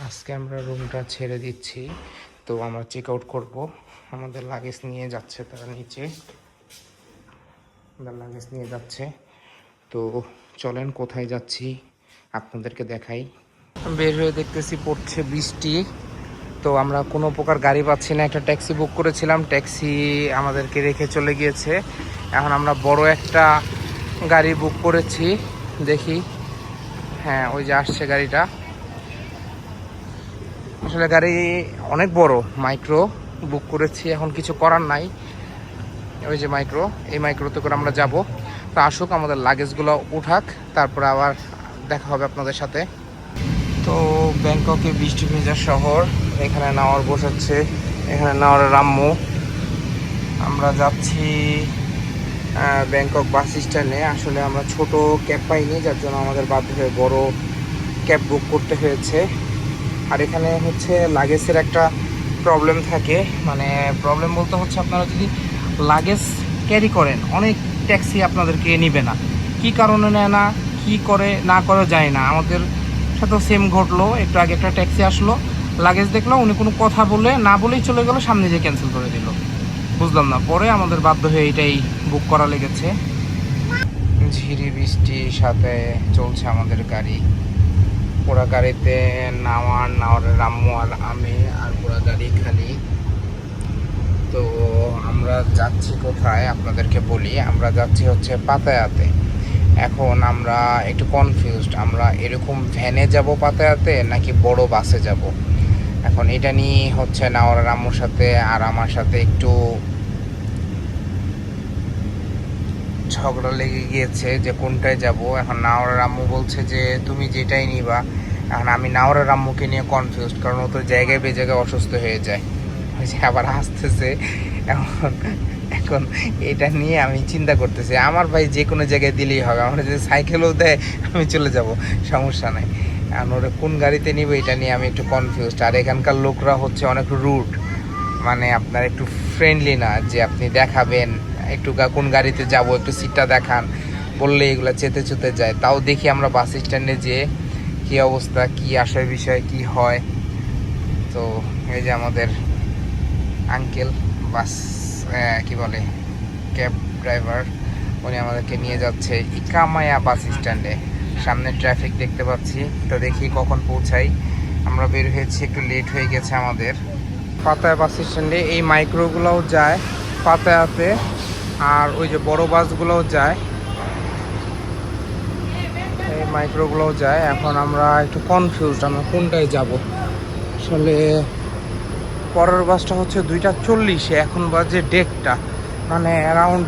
আজকে আমরা রুমটা ছেড়ে দিচ্ছি, তো আমরা চেক আউট করবো। আমাদের লাগেজ নিয়ে যাচ্ছে তারা নিচে, আমাদের লাগেজ নিয়ে যাচ্ছে। তো চলেন কোথায় যাচ্ছি আপনাদেরকে দেখাই। বের হয়ে দেখতেছি পড়ছে বৃষ্টি, তো আমরা কোনো প্রকার গাড়ি পাচ্ছি না। একটা ট্যাক্সি বুক করেছিলাম, ট্যাক্সি আমাদেরকে রেখে চলে গিয়েছে। এখন আমরা বড় একটা গাড়ি বুক করেছি, দেখি। হ্যাঁ, ওই যে আসছে গাড়িটা। আসলে গাড়ি অনেক বড়, মাইক্রো বুক করেছি, এখন কিছু করার নাই। ওই যে মাইক্রো, এই মাইক্রোতে করে আমরা যাব। তো আসুক, আমাদের লাগেজগুলো উঠাক, তারপরে আবার দেখা হবে আপনাদের সাথে। তো ব্যাংককে বৃষ্টি ভেজা শহর, এখানে নাওয়ার বসাচ্ছে, এখানে নাওয়ার রাম্মু। আমরা যাচ্ছি ব্যাংকক বাস স্ট্যান্ডে। আসলে আমরা ছোট ক্যাব পাইনি, যার জন্য আমাদের বাধ্য হয়ে বড় ক্যাব বুক করতে হয়েছে। আর এখানে হচ্ছে লাগেজের একটা প্রবলেম থাকে, মানে প্রবলেম বলতে হচ্ছে আপনারা যদি লাগেজ ক্যারি করেন, অনেক ট্যাক্সি আপনাদেরকে নেবে না। কি কারণে নেয় না, কি করে না করে যায় না। আমাদের সাথেও সেম ঘটলো, একটু আগে একটা ট্যাক্সি আসলো, লাগেজ দেখলো, উনি কোনো কথা বলে না বলেই চলে গেলো, সামনে যে ক্যান্সেল করে দিল। বুঝলাম না, পরে আমাদের বাধ্য হয়ে এটাই বুক করা লেগেছে। ঝিরি বৃষ্টির সাথে চলছে আমাদের গাড়ি। পুরা গাড়িতে নাওয়ার রাম্মু আর আমি, আর পুরা গাড়ি খালি। তো আমরা যাচ্ছি কোথায় আপনাদেরকে বলি। আমরা যাচ্ছি হচ্ছে পাতায়াতে। এখন আমরা একটু কনফিউজড, আমরা এরকম ভ্যানে যাব পাতায়াতে নাকি বড় বাসে যাব। এখন এটা নিয়ে হচ্ছে নাওয়ার রাম্মুর সাথে আর আমার সাথে একটু ঝগড়া লেগে গিয়েছে যে কোনটায় যাব। এখন নাওয়ার রাম্মু বলছে যে তুমি যেটাই নিবা। এখন আমি নাওয়ার রাম্মুকে নিয়ে কনফিউজড, কারণ ও তো জায়গায় জায়গায় অসুস্থ হয়ে যায়, ওই যে আবার আসতেছে। এখন এখন এটা নিয়ে আমি চিন্তা করতেছি, আমার ভাই যে কোনো জায়গায় দিলেই হবে, আমার যদি সাইকেলও দেয় আমি চলে যাব, সমস্যা নাই। এখন ওরা কোন গাড়িতে নিবে এটা নিয়ে আমি একটু কনফিউজড। আর এখানকার লোকরা হচ্ছে অনেক রুড, মানে আপনার একটু ফ্রেন্ডলি না, যে আপনি দেখাবেন একটু কোন গাড়িতে যাব, একটু সিটটা দেখান বললে এগুলো চেতে চুতে যায়। তাও দেখি আমরা বাস স্ট্যান্ডে যেয়ে কী অবস্থা, কী আসার বিষয় কি হয়। তো এই যে আমাদের আঙ্কেল বাস কি বলে ক্যাব ড্রাইভার, উনি আমাদেরকে নিয়ে যাচ্ছে ইকামায়া বাস স্ট্যান্ডে। সামনে ট্রাফিক দেখতে পাচ্ছি, তো দেখি কখন পৌঁছাই। আমরা বের হয়েছি, একটু লেট হয়ে গেছে আমাদের। পাতায়া বাস স্ট্যান্ডে এই মাইক্রোগুলোও যায় পাতায়াতে, আর ওই যে বড় বাসগুলোও যায়, এই মাইক্রোগুলোও যায়। এখন আমরা একটু কনফিউজড, আমরা কোনটায় যাব। আসলে পরের বাসটা হচ্ছে 2:40, এখন বাজে 1:30, মানে অ্যারাউন্ড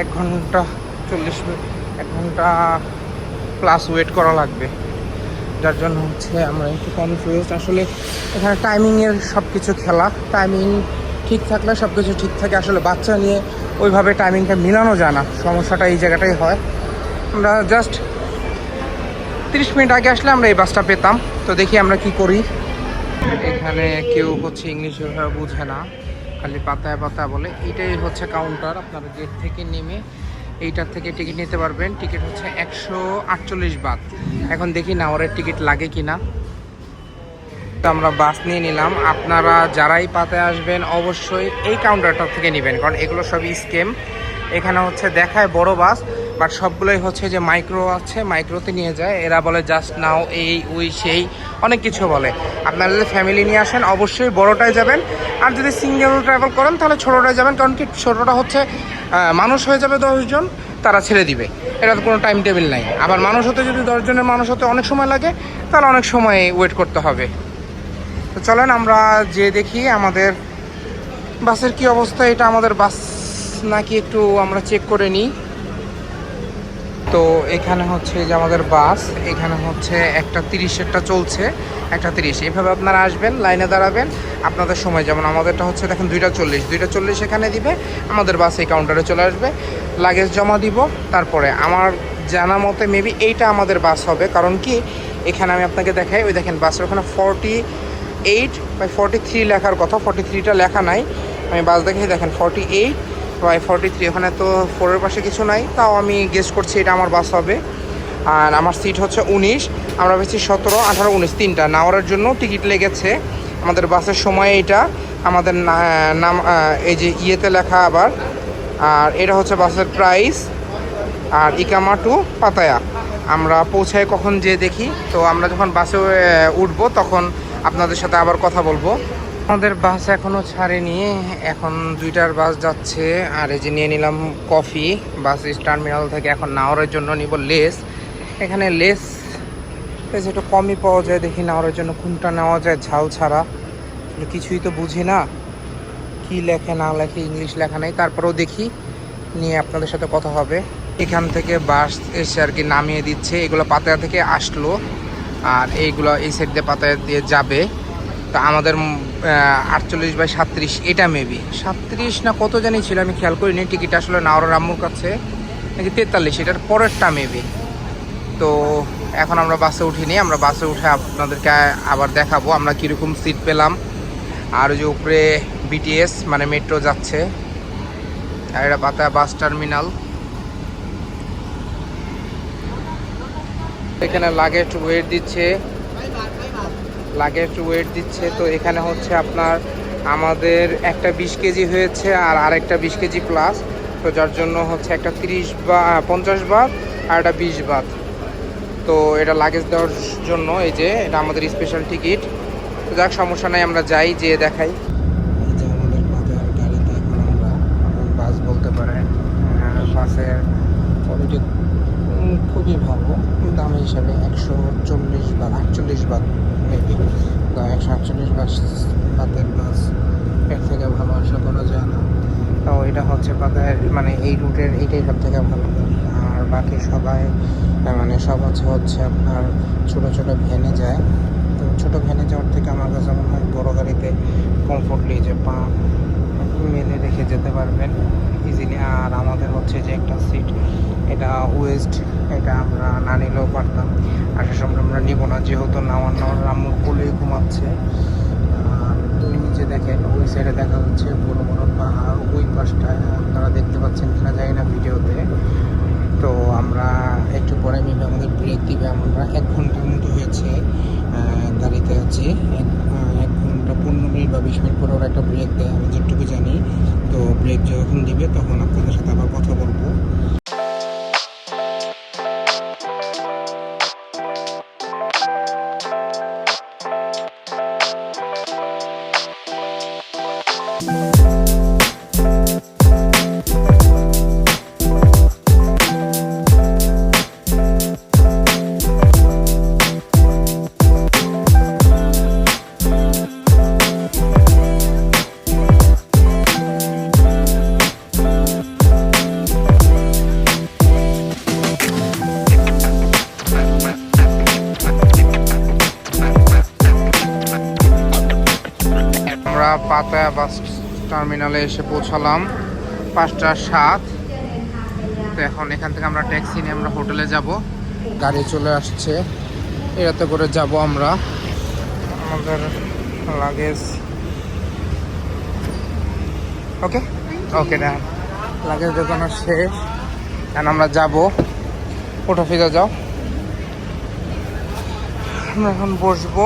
1 ঘন্টা 40 মিনিট, 1 ঘন্টা প্লাস ওয়েট করা লাগবে। যার জন্য হচ্ছে আমরা একটু কনফিউজড। আসলে এখানে টাইমিংয়ের সব কিছু খেলা, টাইমিং ঠিক থাকলে সব কিছু ঠিক থাকে। আসলে বাচ্চা নিয়ে ওইভাবে টাইমিংটা মিলানো যায় না, সমস্যাটা এই জায়গাটাই হয়। আমরা জাস্ট 30 মিনিট আগে আসলে আমরা এই বাসটা পেতাম। তো দেখি আমরা কি করি। এখানে কেউ হচ্ছে ইংলিশ ভাবে বুঝে না, খালি পাতায় পাতায় বলে। এইটাই হচ্ছে কাউন্টার, আপনারা গেট থেকে নেমে এইটার থেকে টিকিট নিতে পারবেন। টিকিট হচ্ছে 148 বাত। এখন দেখি নাওয়ারের টিকিট লাগে কি না। তো আমরা বাস নিয়ে নিলাম। আপনারা যারাই পাতায় আসবেন অবশ্যই এই কাউন্টারটা থেকে নেবেন, কারণ এগুলো সবই স্কেম। এখানে হচ্ছে দেখায় বড় বাস, বাট সবগুলোই হচ্ছে যে মাইক্রো আছে, মাইক্রোতে নিয়ে যায়। এরা বলে জাস্ট নাও, এই ওই সেই অনেক কিছু বলে। আপনারা যদি ফ্যামিলি নিয়ে আসেন অবশ্যই বড়টায় যাবেন, আর যদি সিঙ্গেল ট্রাভেল করেন তাহলে ছোটোটায় যাবেন, কারণ কি ছোটোটা হচ্ছে মানুষ হয়ে যাবে 10 জন, তারা ছেড়ে দিবে, এটা তো কোনো টাইম টেবিল নাই। আবার মানুষ হতে যদি 10 জনের মানুষ হতে অনেক সময় লাগে, তাহলে অনেক সময় ওয়েট করতে হবে। তো চলেন আমরা যে দেখি আমাদের বাসের কি অবস্থা। এটা আমাদের বাস নাকি একটু আমরা চেক করে নিই। তো এখানে হচ্ছে যে আমাদের বাস, এখানে হচ্ছে 1:30 চলছে, 1:30। এইভাবে আপনারা আসবেন, লাইনে দাঁড়াবেন আপনাদের সময়। যেমন আমাদেরটা হচ্ছে দেখেন 2:40 এখানে দিবে, আমাদের বাস এই কাউন্টারে চলে আসবে, লাগেজ জমা দিব। তারপরে আমার জানা মতে মেবি এইটা আমাদের বাস হবে, কারণ কি এখানে আমি আপনাকে দেখাই, ওই দেখেন বাসের ওখানে 48/43 লেখার কথা, 43টা লেখা নাই। আমি বাস দেখে দেখেন 48/43, ওখানে তো 4-এর পাশে কিছু নাই, তাও আমি গেস করছি এটা আমার বাস হবে। আর আমার সিট হচ্ছে 19। আমরা ভেবেছি 17, 18, 19 তিনটা নাওয়ারের জন্য টিকিট লেগেছে আমাদের বাসের সময়। এটা আমাদের নাম এই যে ইয়েতে লেখা আবার। আর এটা হচ্ছে বাসের প্রাইস। আর ইকামা টু পাতায়া আমরা পৌঁছায় কখন যেয়ে দেখি। তো আমরা যখন বাসে উঠবো তখন আপনাদের সাথে আবার কথা বলবো। আমাদের বাস এখনও ছাড়েনি, এখন 2টার বাস যাচ্ছে। আর এই যে নিয়ে নিলাম কফি বাস টার্মিনাল থেকে। এখন নাওয়ারের জন্য নিব লেস। এখানে লেস একটু কমই পাওয়া যায় দেখি নাওয়ারের জন্য কোনটা নেওয়া যায় ঝাল ছাড়া। কিছুই তো বুঝি না কি লেখে না লেখে, ইংলিশ লেখা নেই। তারপরেও দেখি, নিয়ে আপনাদের সাথে কথা হবে। এখান থেকে বাস এসে আর কি নামিয়ে দিচ্ছে। এগুলো পাতায়া থেকে আসলো আর এইগুলো এই সাইড দিয়ে পাতায়া দিয়ে যাবে। তা আমাদের 48/37 এটা মেবি 37 না কত জানি ছিল, আমি খেয়াল করিনি। টিকিট আসলে নাওয়ার আম্মুর কাছে নাকি 43, এটার পরেরটা মেবি। তো এখন আমরা বাসে উঠিনি, আমরা বাসে উঠে আপনাদেরকে আবার দেখাবো আমরা কীরকম সিট পেলাম। আর ওই যে উপরে বিটিএস মানে মেট্রো যাচ্ছে। আর এটা পাতায়া বাস টার্মিনাল। এখানে লাগেজ ওয়েট দিচ্ছে। তো এখানে হচ্ছে আপনার আমাদের একটা 20 কেজি হয়েছে আর আরেকটা 20 কেজি প্লাস। তো যার জন্য হচ্ছে একটা 50 বাত আর একটা 20 বাত। তো এটা লাগেজ দেওয়ার জন্য এই যে এটা আমাদের স্পেশাল টিকিট। তো যাক, সমস্যা নাই, আমরা যাই যেয়ে দেখাই। এই যে আমাদের পাতায়ার গাড়িতে এখন আমরা বাস বলতে পারেন। বাসের কোয়ালিটি খুবই ভালো দাম হিসাবে। 140 বা 48 বাত মেবি। তো 148 বাতের বাস এর থেকে ভালো আশা করা যায় না। তো এটা হচ্ছে পাতায়ার মানে এই রুটের এইটাই সব থেকে ভালো গাড়ি। আর বাকি সবাই মানে সব হচ্ছে আপনার ছোটো ছোটো ভ্যানে যায়। তো ছোটো ভ্যানে যাওয়ার থেকে আমার কাছে মনে হয় বড়ো গাড়িতে কমফোর্টলি যে পা মেলে রেখে যেতে পারবেন ইজিলি। আর আমাদের হচ্ছে যে একটা সিট এটা ওয়েস্ট, এটা আমরা না নিলেও পারতাম। আসার সময় আমরা নিব না, যেহেতু নাওয়ার আম্মুর কোলেই ঘুমাচ্ছে। আর দুই নিচে দেখেন ওই সাইডে দেখা যাচ্ছে বড় বড় পাহাড়, ওই পাশটায় আপনারা দেখতে পাচ্ছেন কিনা জানি না ভিডিওতে। তো আমরা একটু পরে মিলে আমাদের ব্রেক দিবে। আমরা 1 ঘন্টার মতো হয়েছে গাড়িতে আছি। 1 ঘন্টা 15 মিনিট বা 20 মিনিট পরে ওরা একটা ব্রেক দেয়, আমি যেটুকু জানি। তো ব্রেক যখন দিবে তখন আপনাদের সাথে আবার কথা বলবো। পাতায়া বাস টার্মিনালে এসে পৌঁছালাম 5টা 7। তো এখন এখান থেকে আমরা ট্যাক্সি নিয়ে আমরা হোটেলে যাব। গাড়ি চলে আসছে, এটাতে করে যাব আমরা। আমাদের লাগেজ ওকে না, লাগেজ দোকানো শেষ। এখন আমরা যাব। ওঠো ফিরে যাও, আমরা এখন বসবো।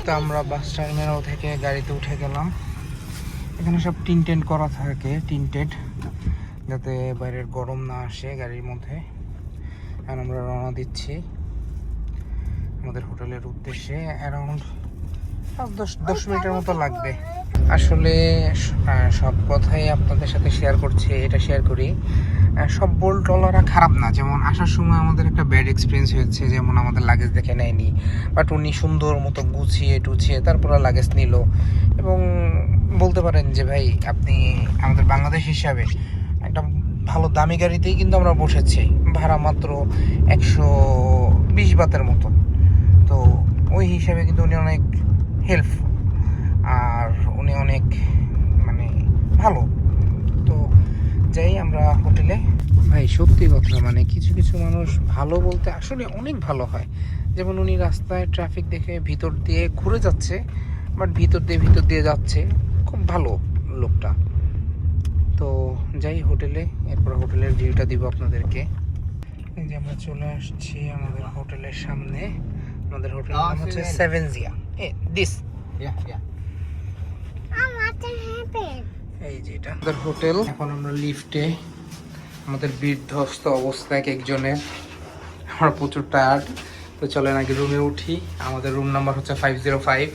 তো আমরা বাস টার্মিনাল থেকে গাড়িতে উঠে গেলাম। এখানে সব টিনটেড করা থাকে, যাতে বাইরের গরম না আসে গাড়ির মধ্যে। এখন আমরা রওনা দিচ্ছি আমাদের হোটেলের উদ্দেশ্যে। অ্যারাউন্ড 10 মিনিটের মতো লাগবে। আসলে সব কথাই আপনাদের সাথে শেয়ার করি। সব বোল্টওয়ালারা খারাপ না। যেমন আসার সময় আমাদের একটা ব্যাড এক্সপিরিয়েন্স হয়েছে, যেমন আমাদের লাগেজ দেখে নেয়নি, বাট উনি সুন্দর মতো গুছিয়ে টুছিয়ে তারপরে লাগেজ নিল। এবং বলতে পারেন যে ভাই আপনি আমাদের বাংলাদেশ হিসাবে একটা ভালো দামি গাড়িতেই কিন্তু আমরা বসেছি, ভাড়া মাত্র 120 বাতের মতো। তো ওই হিসাবে কিন্তু উনি অনেক হেল্পফুল আর উনি অনেক মানে ভালো। তো যাই আমরা হোটেলে। ভাই সত্যি কথা, মানে কিছু কিছু মানুষ ভালো বলতে আসলে অনেক ভালো হয়। যেমন উনি রাস্তায় ট্রাফিক দেখে ভিতর দিয়ে ঘুরে যাচ্ছে, বাট ভিতর দিয়ে যাচ্ছে, খুব ভালো লোকটা। তো যাই হোটেলে, এরপর হোটেলের ভিউটা দিব আপনাদেরকে। এই যে আমরা চলে আসছি আমাদের হোটেলের সামনে। আমাদের হোটেলের নাম হচ্ছে সেভেনজিয়া। দিস এই যে এটা আমাদের হোটেল। এখন আমরা লিফটে, আমাদের বিধ্বস্ত অবস্থা এক একজনের, আমরা প্রচুর টায়ার্ড। তো চলেন আগে রুমে উঠি। আমাদের রুম নাম্বার হচ্ছে 505।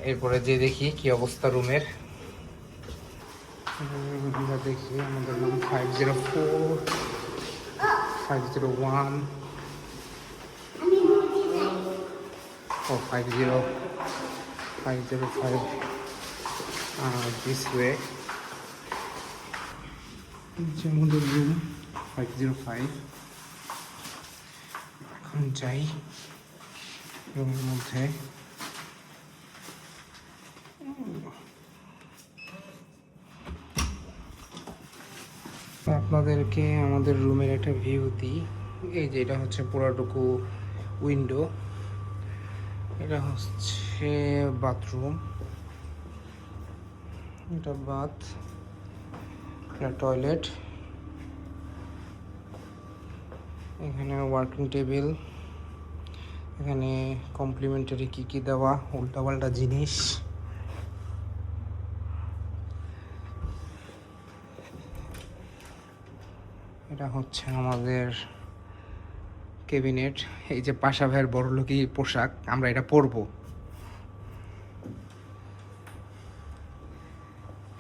এরপরে যে দেখি কি অবস্থা রুমের। আমরা দেখি আমাদের রুম 504, 501 ও 505 this way। যে আমাদের রুম 505। এখন যাই রুমের মধ্যে। আপনাদেরকে আমাদের রুমের একটা ভিউ দিই। এই যে এটা হচ্ছে পুরোটুকু উইন্ডো, এটা হচ্ছে বাথরুম, এটা বাথ, এটা টয়লেট, এখানে ওয়ার্কিং টেবিল, এখানে কমপ্লিমেন্টারি কি কি দেওয়া উল্টাপাল্টা জিনিস। এটা হচ্ছে আমাদের ক্যাবিনেট। এই যে পাশা ভাইয়ের বড়লোকি পোশাক, আমরা এটা পরবো।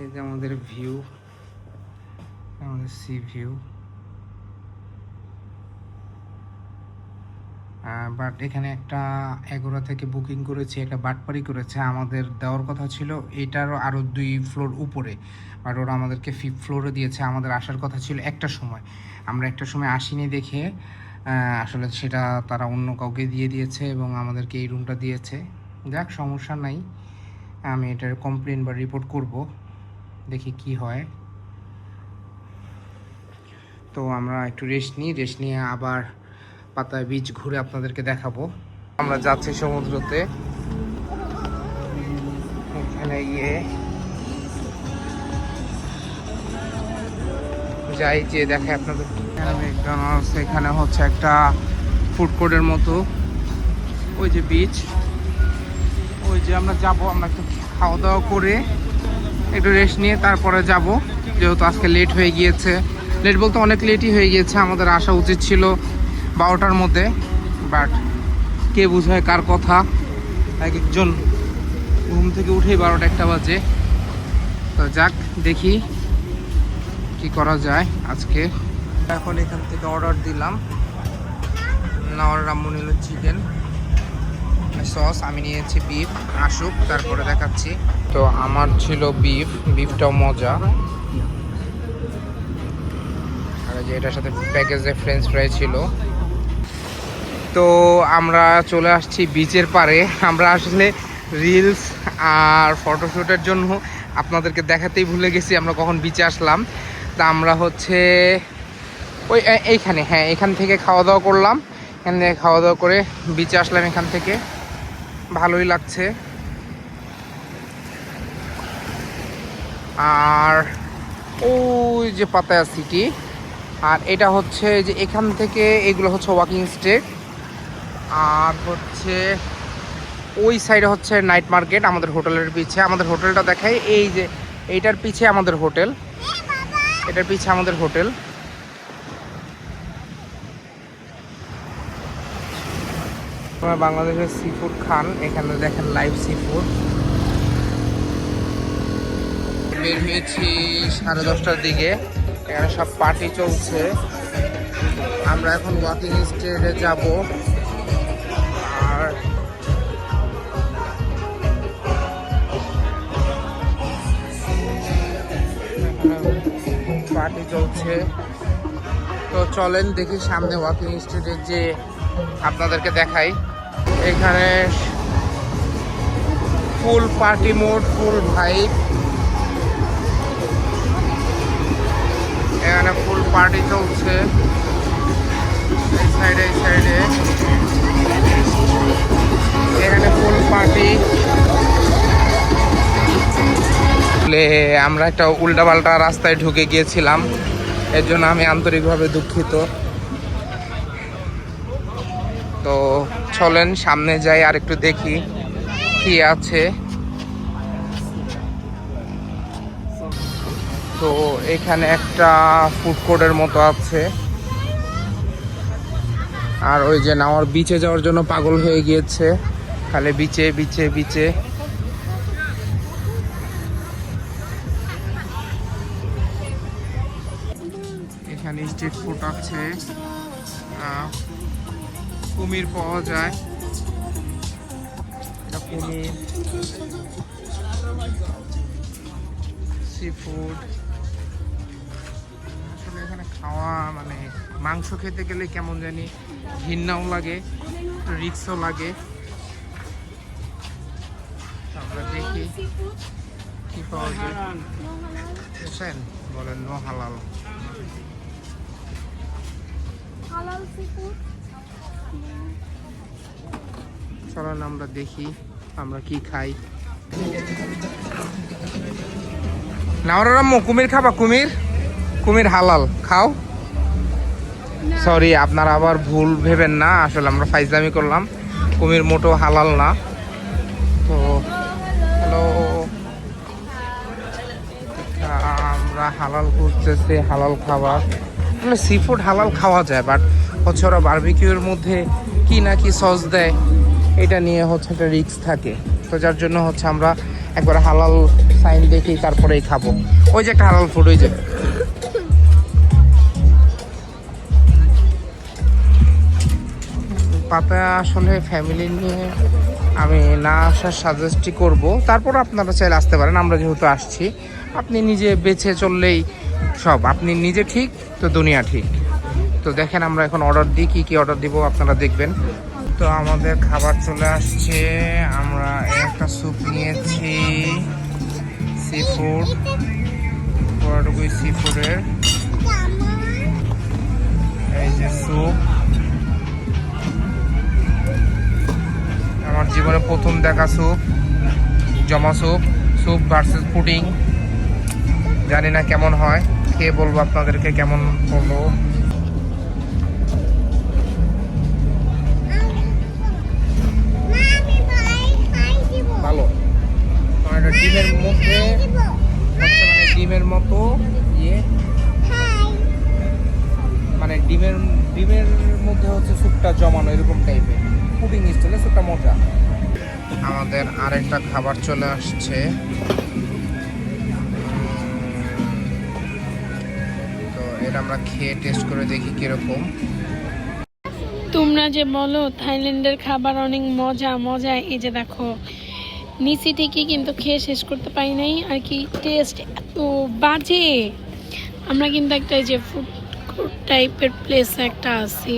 এই যে আমাদের ভিউ, আমাদের সি ভিউ। বাট এখানে একটা এগোরা থেকে বুকিং করেছি, একটা বাটপারি করেছে। আমাদের দেওয়ার কথা ছিল এটারও আরও 2 ফ্লোর উপরে, বাট ওরা আমাদেরকে 5th ফ্লোরে দিয়েছে। আমাদের আসার কথা ছিল একটার সময়, আমরা একটার সময় আসিনি দেখে আসলে সেটা তারা অন্য কাউকে দিয়ে দিয়েছে এবং আমাদেরকে এই রুমটা দিয়েছে। যাক, সমস্যা নাই, আমি এটার কমপ্লেন বা রিপোর্ট করব, দেখি কি হয়। তো আমরা একটু রেস্ট নিয়ে আবার পাতায় বিচ ঘুরে আপনাদেরকে দেখাবো। আমরা যাচ্ছি সমুদ্রতে, এখানে গিয়ে যাই যে দেখে আপনাদের। এখানে হচ্ছে একটা ফুড কোর্টের মতো, ওই যে বিচ, ওই যে আমরা যাবো। আমরা একটু খাওয়া দাওয়া করে একটু রেস্ট নিয়ে তারপরে যাব, যেহেতু আজকে লেট হয়ে গিয়েছে। লেট বলতে অনেক লেটই হয়ে গিয়েছে, আমাদের আসা উচিত ছিল 12টার মধ্যে, বাট কে বুঝায় কার কথা। এক একজন ঘুম থেকে উঠেই 12টা 1টা বাজে। তো যাক, দেখি কি করা যায় আজকে। এখন এখান থেকে অর্ডার দিলাম, নেওয়ার রাম্মু নিল চিকেন সস, আমি নিয়েছি বিফ। আসুক তারপরে দেখাচ্ছি। তো আমার ছিল বিফটাও মজা। আর যে এটার সাথে প্যাকেজে ফ্রেঞ্চ ফ্রাই ছিল। তো আমরা চলে আসছি বিচের পাড়ে। আমরা আসলে রিলস আর ফটোশ্যুটের জন্য আপনাদেরকে দেখাতেই ভুলে গেছি আমরা কখন বিচে আসলাম। তা আমরা হচ্ছে ওই এইখানে, হ্যাঁ এখান থেকে খাওয়া দাওয়া করলাম। এখান থেকে খাওয়া দাওয়া করে বিচে আসলাম। এখান থেকে ভালোই লাগছে। আর ওই যে পাতায়া সিটি, আর এটা হচ্ছে যে এখান থেকে এগুলো হচ্ছে ওয়াকিং স্টেক। আর হচ্ছে ওই সাইডে হচ্ছে নাইট মার্কেট আমাদের হোটেলের পিছে। আমাদের হোটেলটা দেখাই, এই যে এইটার পিছে আমাদের হোটেল, এটার পিছে আমাদের হোটেল। আপনারা বাংলাদেশের সি ফুড খান, এখানে দেখেন লাইভ সি ফুড। বের হয়েছি 10:30টার দিকে, এখানে সব পার্টি চলছে। আমরা এখন ওয়াকিং স্টেটে যাব। আর পার্টি চলছে। তো চলেন দেখি সামনে ওয়াকিং স্ট্রিটে যে আপনাদেরকে দেখাই। এখানে ফুল পার্টি মোড, ফুল ভাইব, এখানে ফুল পার্টি চলছে। এই সাইডে এখানে ফুল পার্টি। আমরা একটা উল্টাপাল্টা রাস্তায় ঢুকে গিয়েছিলাম, এর জন্য আমি আন্তরিকভাবে দুঃখিত। তো চলেন সামনে যাই আর একটু দেখি কি আছে। তো এখানে একটা ফুড কোর্টের মতো আছে। আর ওই যে নাওয়ার বিচে যাওয়ার জন্য পাগল হয়ে গিয়েছে, খালি বিচে বিচে বিচে। এখানে স্ট্রিট ফুড আছে, কুমির পাওয়া যায়, কুমির, সি ফুড। আসলে এখানে খাওয়া মানে মাংস খেতে গেলে কেমন জানি ঘৃণাও লাগে, একটু রিস্কও লাগে। আমরা দেখি কি পাওয়া যায়। বুঝছেন, বলেন নো হালাল। চলেন আমরা দেখি আমরা কি খাই। নাওরারাম্মু কুমির খাবা? কুমির, কুমির হালাল খাও। সরি, আপনারা আবার ভুল ভেবেন না, আসলে আমরা ফাইজলামি করলাম, কুমির মোটো হালাল না। তো হ্যালো, আমরা হালাল খুঁজতেছি, হালাল খাবার। মানে সি ফুড হালাল খাওয়া যায়, বাট হচ্ছে ওরা বারবিকিউর মধ্যে কি না কি সস দেয়, এটা নিয়ে হচ্ছে একটা রিস্ক থাকে। তো যার জন্য হচ্ছে আমরা একবার হালাল সাইন দেখি তারপরেই খাবো। ওই যে একটা হালাল ফুড, ওই যে পাতায়া। আসলে ফ্যামিলি নিয়ে আমি না আসার সাজেস্টই করব, তারপর আপনারা চাইলে আসতে পারেন। আমরা যেহেতু আসছি, আপনি নিজে বেছে চললেই সব, আপনি নিজে ঠিক তো দুনিয়া ঠিক। তো দেখেন আমরা এখন অর্ডার দিই, কী কী অর্ডার দিব আপনারা দেখবেন। তো আমাদের খাবার চলে আসছে, আমরা একটা স্যুপ নিয়েছি, সি ফুড, পুরোটুকুই সি ফুডের। এই যে স্যুপ, আমার জীবনে প্রথম দেখা স্যুপ, জমা স্যুপ, স্যুপ ভার্সেস পুডিং। জানি না কেমন হয়, খেয়ে বলবো আপনাদেরকে কেমন হলো। ভালো, এটা ডিমের মধ্যে হচ্ছে, মানে ডিমের মতো ইয়ে, মানে ডিমের ডিমের মধ্যে হচ্ছে স্যুপটা জমানো, এরকম টাইপের পুডিং স্টাইলে স্যুপটা মজা। আমাদের আরেকটা খাবার চলে আসছে, তো এটা আমরা খেয়ে টেস্ট করে দেখি কিরকম। তোমরা যে বলো থাইল্যান্ডের খাবার অনেক মজা মজা, এই যে দেখো নিচে ঠিকই, কিন্তু খেয়ে শেষ করতে পারি নাই আর কি, টেস্ট এত বাজে। আমরা কিন্তু একটা যে ফুড কোর্ট টাইপের প্লেস একটা আছি,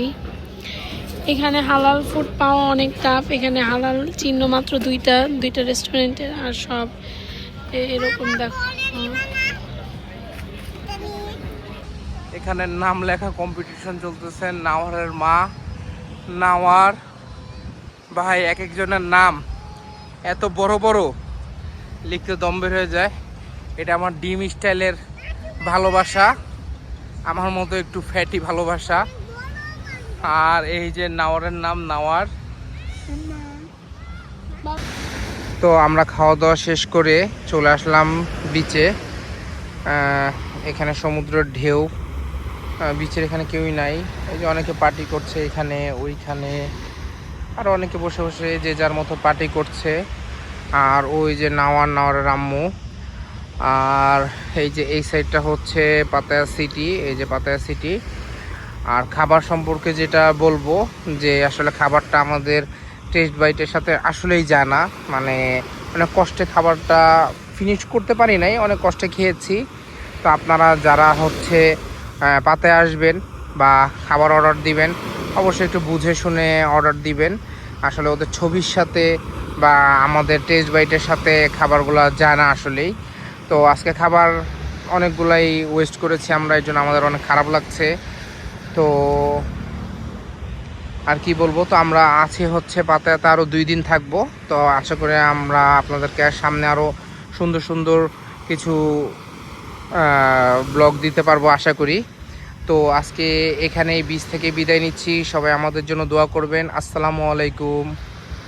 এখানে হালাল ফুড পাওয়া অনেক টাফ। এখানে হালাল চিহ্ন মাত্র দুইটা রেস্টুরেন্টের, আর সব এরকম দেখো। এখানে নাম লেখা কম্পিটিশন চলতেছে, নাওয়ারের মা, নাওয়ার ভাই, এক একজনের নাম এত বড় বড়, লিখতে দম বের হয়ে যায়। এটা আমার ডিম স্টাইলের ভালোবাসা, আমার মতো একটু ফ্যাটি ভালোবাসা। আর এই যে নাওয়ারের নাম নাওয়ার। তো আমরা খাওয়া দাওয়া শেষ করে চলে আসলাম বিচে। এখানে সমুদ্রের ঢেউ, বিচের এখানে কেউই নাই। এই যে অনেকে পার্টি করছে এখানে ওইখানে, আর অনেকে বসে বসে যে যার মতো পার্টি করছে। আর ওই যে নাওয়ারের আম্মু। আর এই যে এই সাইডটা হচ্ছে পাতায়া সিটি, এই যে পাতায়া সিটি। আর খাবার সম্পর্কে যেটা বলবো, যে আসলে খাবারটা আমাদের টেস্ট বাইটের সাথে আসলেই যায় না। মানে অনেক কষ্টে খাবারটা ফিনিশ করতে পারি নাই, অনেক কষ্টে খেয়েছি। তো আপনারা যারা হচ্ছে পাতায় আসবেন বা খাবার অর্ডার দিবেন, অবশ্যই একটু বুঝে শুনে অর্ডার দিবেন। আসলে ওদের ছবির সাথে বা আমাদের টেস্ট বাইটের সাথে খাবারগুলো যায় না আসলেই। তো আজকে খাবার অনেকগুলাই ওয়েস্ট করেছি আমরা, এই জন্য আমাদের অনেক খারাপ লাগছে। তো আর কি বলবো, তো আমরা আছি হচ্ছে পাতায়াতে আরও 2 দিন থাকবো। তো আশা করি আমরা আপনাদেরকে সামনে আরও সুন্দর সুন্দর কিছু ব্লগ দিতে পারবো আশা করি। তো আজকে এখানেই বিচ থেকে বিদায় নিচ্ছি, সবাই আমাদের জন্য দোয়া করবেন। আসসালামু আলাইকুম।